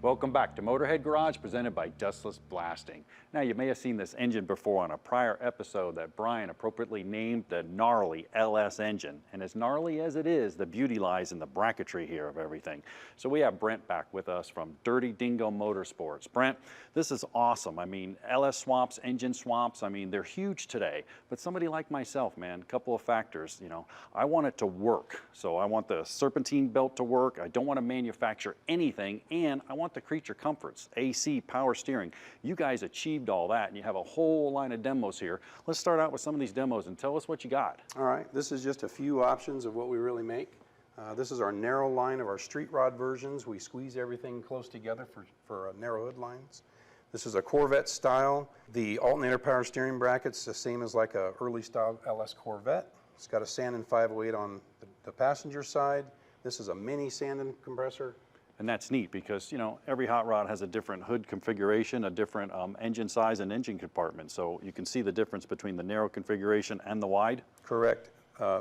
Welcome back to Motorhead Garage, presented by Dustless Blasting. Now, you may have seen this engine before on a prior episode that Brian appropriately named the gnarly LS engine. And as gnarly as it is, the beauty lies in the bracketry here of everything. So we have Brent back with us from Dirty Dingo Motorsports. Brent, this is awesome. I mean, LS swaps, engine swaps, I mean, they're huge today. But somebody like myself, man, a couple of factors, you know, I want it to work. So I want the serpentine belt to work. I don't want to manufacture anything, and I want the creature comforts, AC, power steering. You guys achieved all that, and you have a whole line of demos here. Let's start out with some of these demos and tell us what you got. All right, this is just a few options of what we really make. This is our narrow line of our street rod versions. We squeeze everything close together for narrow hood lines. This is a Corvette style. The alternator power steering bracket's the same as like a early style LS Corvette. It's got a Sandin 508 on the passenger side. This is a mini Sandin compressor. And that's neat because, you know, every hot rod has a different hood configuration, a different engine size and engine compartment. So you can see the difference between the narrow configuration and the wide. Correct.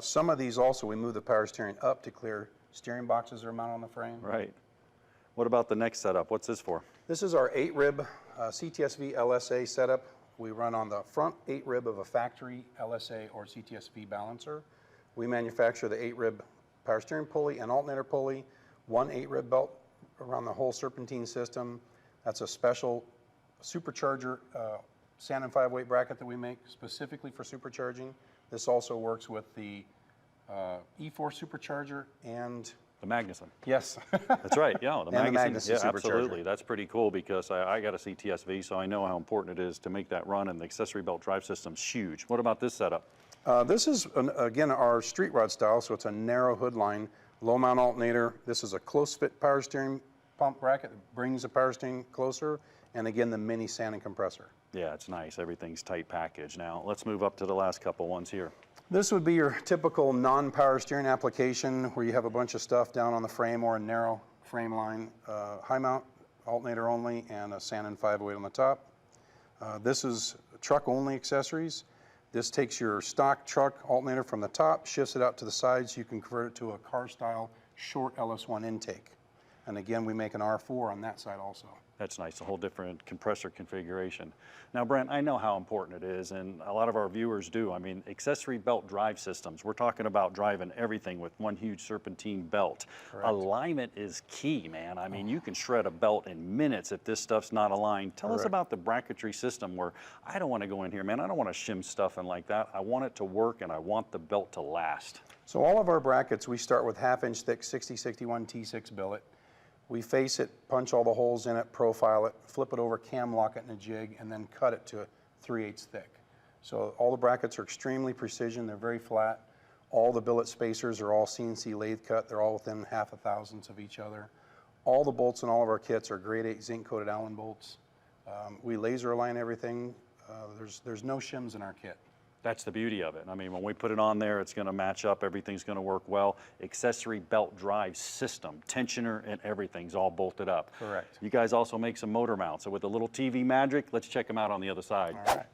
Some of these also, we move the power steering up to clear steering boxes that are mounted on the frame. Right. What about the next setup? What's this for? This is our 8-rib CTSV LSA setup. We run on the front 8-rib of a factory LSA or CTSV balancer. We manufacture the 8-rib power steering pulley and alternator pulley, one 8-rib belt around the whole serpentine system. That's a special supercharger Sandin 508 bracket that we make specifically for supercharging. This also works with the E4 supercharger and the Magnuson. Yes. That's right, yeah, the Magnuson. Yeah, supercharger. absolutely. That's pretty cool because I got a CTSV, so I know how important it is to make that run, and the accessory belt drive system's huge. What about this setup? This is, again, our street rod style, so it's a narrow hood line, low mount alternator. This is a close fit power steering pump bracket that brings the power steering closer, and again, the mini Sandin compressor. Yeah, it's nice. Everything's tight package. Now, let's move up to the last couple ones here. This would be your typical non-power steering application where you have a bunch of stuff down on the frame or a narrow frame line, high mount alternator only, and a Sandin 508 on the top. This is truck only accessories. This takes your stock truck alternator from the top, shifts it out to the side so you can convert it to a car style short LS1 intake. And again, we make an R4 on that side also. That's nice, a whole different compressor configuration. Now, Brent, I know how important it is, and a lot of our viewers do. I mean, accessory belt drive systems, we're talking about driving everything with one huge serpentine belt. Correct. Alignment is key, man. I mean, you can shred a belt in minutes if this stuff's not aligned. Tell us about the bracketry system where I don't want to go in here, man. I don't want to shim stuff in like that. I want it to work, and I want the belt to last. So all of our brackets, we start with half-inch thick 6061 T6 billet. We face it, punch all the holes in it, profile it, flip it over, cam lock it in a jig, and then cut it to 3/8 thick. So all the brackets are extremely precision. They're very flat. All the billet spacers are all CNC lathe cut. They're all within half a thousandths of each other. All the bolts in all of our kits are grade 8 zinc coated Allen bolts. We laser align everything. There's no shims in our kit. That's the beauty of it. I mean, when we put it on there, it's going to match up. Everything's going to work well. Accessory belt drive system, tensioner, and everything's all bolted up. Correct. You guys also make some motor mounts. So with the little TV magic, let's check them out on the other side. All right.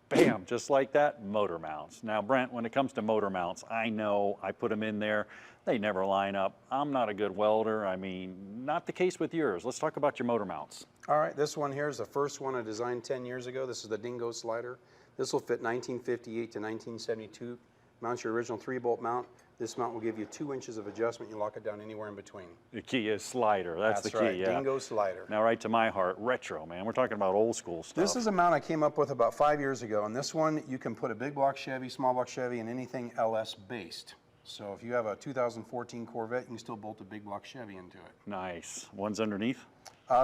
Bam, just like that, motor mounts. Now, Brent, when it comes to motor mounts, I know I put them in there. They never line up. I'm not a good welder. I mean, not the case with yours. Let's talk about your motor mounts. All right, this one here is the first one I designed 10 years ago. This is the Dingo slider. This will fit 1958 to 1972. Mounts your original 3-bolt mount. This mount will give you 2 inches of adjustment. You lock it down anywhere in between. The key is slider. That's the key, right. yeah. Dingo slider. Now, right to my heart, retro, man. We're talking about old school stuff. This is a mount I came up with about 5 years ago, and this one you can put a big block Chevy, small block Chevy, and anything LS based. So if you have a 2014 Corvette, you can still bolt a big block Chevy into it. Nice. One's underneath?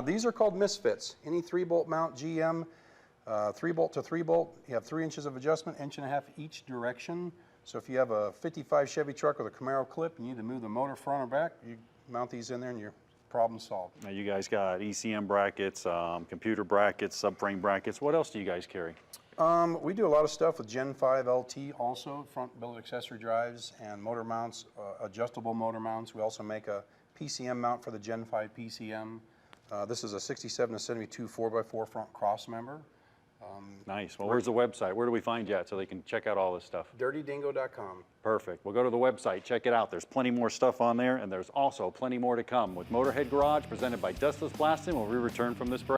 These are called misfits. Any 3-bolt mount, GM, 3-bolt to 3-bolt, you have 3 inches of adjustment, 1.5 inches each direction. So if you have a 55 Chevy truck with a Camaro clip, you need to move the motor front or back, you mount these in there and your problem solved. Now you guys got ECM brackets, computer brackets, subframe brackets. What else do you guys carry? We do a lot of stuff with Gen 5 LT also, front billet accessory drives and motor mounts, adjustable motor mounts. We also make a PCM mount for the Gen 5 PCM. This is a 67 to 72 4x4 front cross member. Nice. Well, where's the website? Where do we find you at so they can check out all this stuff? DirtyDingo.com. Perfect. We'll go to the website, check it out. There's plenty more stuff on there, and there's also plenty more to come with Motorhead Garage, presented by Dustless Blasting, when we return from this break.